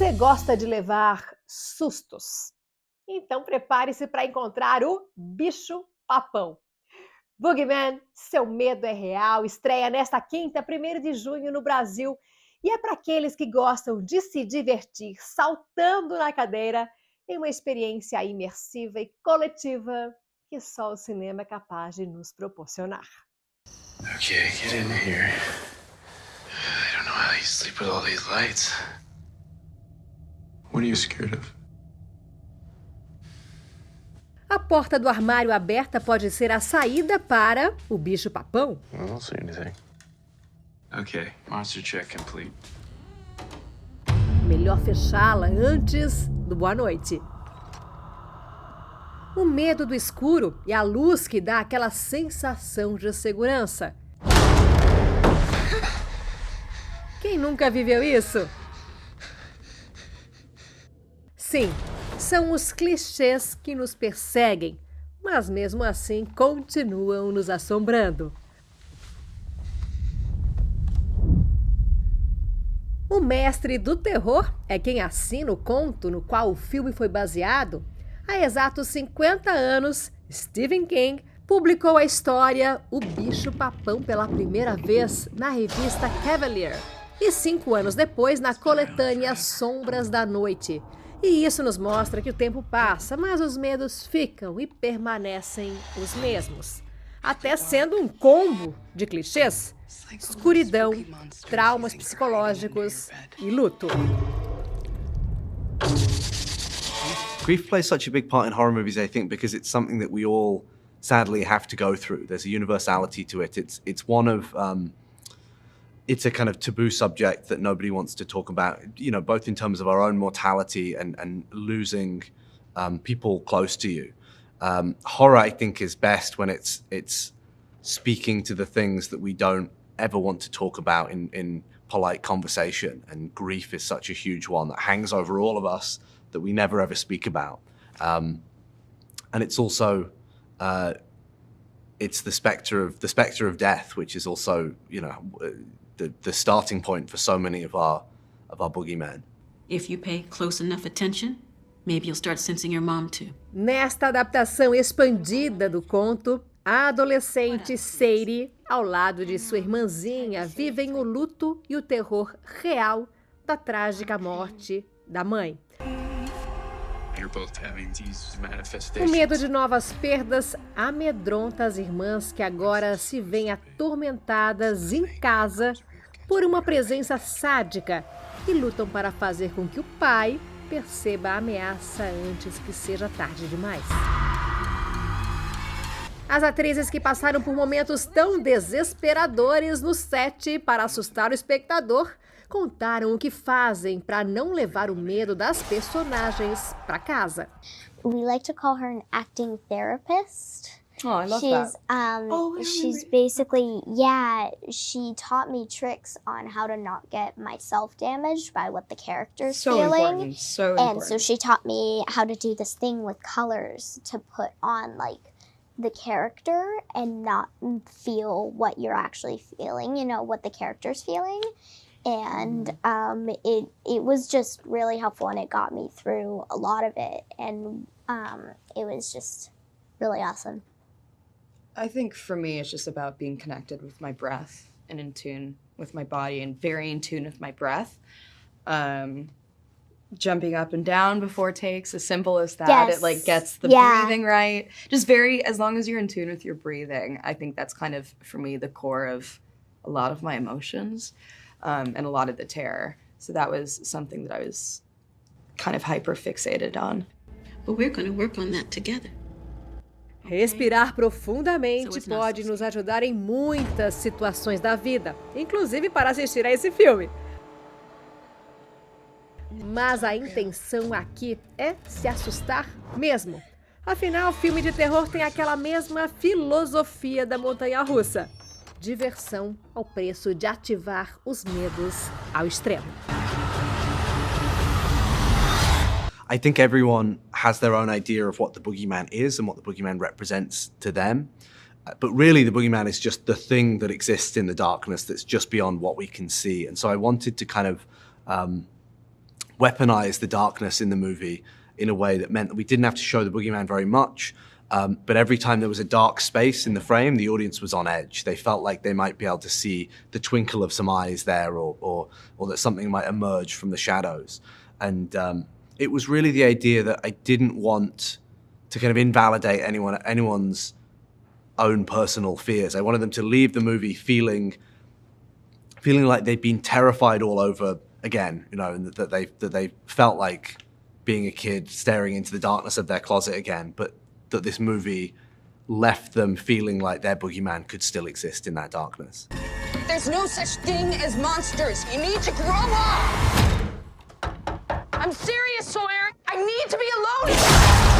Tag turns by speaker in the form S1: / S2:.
S1: Você gosta de levar sustos? Então prepare-se para encontrar o bicho-papão. Boogeyman, seu medo é real, estreia nesta quinta, 1º de junho no Brasil. E é para aqueles que gostam de se divertir saltando na cadeira em uma experiência imersiva e coletiva que só o cinema é capaz de nos proporcionar.
S2: Okay, get in here. I don't know how you sleep with all these lights. What are you scared of?
S1: A porta do armário aberta pode ser a saída para o bicho-papão.
S2: I don't see anything. Okay, monster check complete.
S1: Melhor fechá-la antes do boa noite. O medo do escuro e a luz que dá aquela sensação de segurança. Quem nunca viveu isso? Sim, são os clichês que nos perseguem, mas mesmo assim continuam nos assombrando. O mestre do terror é quem assina o conto no qual o filme foi baseado. Há exatos 50 anos, Stephen King publicou a história O Bicho-Papão pela primeira vez na revista Cavalier e 5 anos depois na coletânea Sombras da Noite. E isso nos mostra que o tempo passa, mas os medos ficam e permanecem os mesmos. Até sendo um combo de clichês, escuridão, traumas psicológicos e luto.
S3: Grief plays such a big part in horror movies, I think, because it's something that we all sadly have to go through. There's a universality to it. It's one of it's a kind of taboo subject that nobody wants to talk about, you know, both in terms of our own mortality and losing people close to you. Horror, I think, is best when it's speaking to the things that we don't ever want to talk about in polite conversation, and grief is such a huge one that hangs over all of us that we never ever speak about. And it's also it's the specter of death, which is also, you know, the starting point for so many of our boogeymen.
S4: If you pay close enough attention, maybe you'll start sensing your mom too.
S1: Nesta adaptação expandida do conto, a adolescente Sadie, ao lado de sua irmãzinha, vivem o luto e o terror real da trágica morte da mãe. O medo de novas perdas amedronta as irmãs que agora se veem atormentadas em casa por uma presença sádica e lutam para fazer com que o pai perceba a ameaça antes que seja tarde demais. As atrizes que passaram por momentos tão desesperadores no set para assustar o espectador contaram o que fazem para não levar o medo das personagens para casa.
S5: We like to call her an acting therapist.
S6: Oh, I love that.
S5: She's basically, she taught me tricks on how to not get myself damaged by what the character's feeling.
S6: So important.
S5: And so she taught me how to do this thing with colors to put on like the character and not feel what you're actually feeling, you know, what the character's feeling. And it was just really helpful, and it got me through a lot of it, and it was just really awesome.
S6: I think for me, it's just about being connected with my breath and in tune with my body and very in tune with my breath. Jumping up and down before takes, as simple as that.
S5: Yes.
S6: It like gets the breathing right. Just as long as you're in tune with your breathing, I think that's kind of, for me, the core of a lot of my emotions. And a lot of the terror. So that was something that I was kind of hyper fixated on.
S4: But we're going to work on that together.
S1: Respirar profundamente pode nos ajudar em muitas situações da vida, inclusive para assistir a esse filme. Mas a intenção aqui é se assustar mesmo. Afinal, filme de terror tem aquela mesma filosofia da montanha-russa. Diversão ao preço de ativar os medos ao extremo.
S3: I think everyone has their own idea of what the boogeyman is and what the boogeyman represents to them. But really, the boogeyman is just the thing that exists in the darkness that's just beyond what we can see. And so I wanted to kind of weaponize the darkness in the movie in a way that meant that we didn't have to show the boogeyman very much. But every time there was a dark space in the frame, the audience was on edge. They felt like they might be able to see the twinkle of some eyes there, or that something might emerge from the shadows. And it was really the idea that I didn't want to kind of invalidate anyone's own personal fears. I wanted them to leave the movie feeling like they'd been terrified all over again, you know, and that they felt like being a kid staring into the darkness of their closet again, but that this movie left them feeling like their boogeyman could still exist in that darkness.
S7: There's no such thing as monsters. You need to grow up. I'm serious, Sawyer. I need to be alone.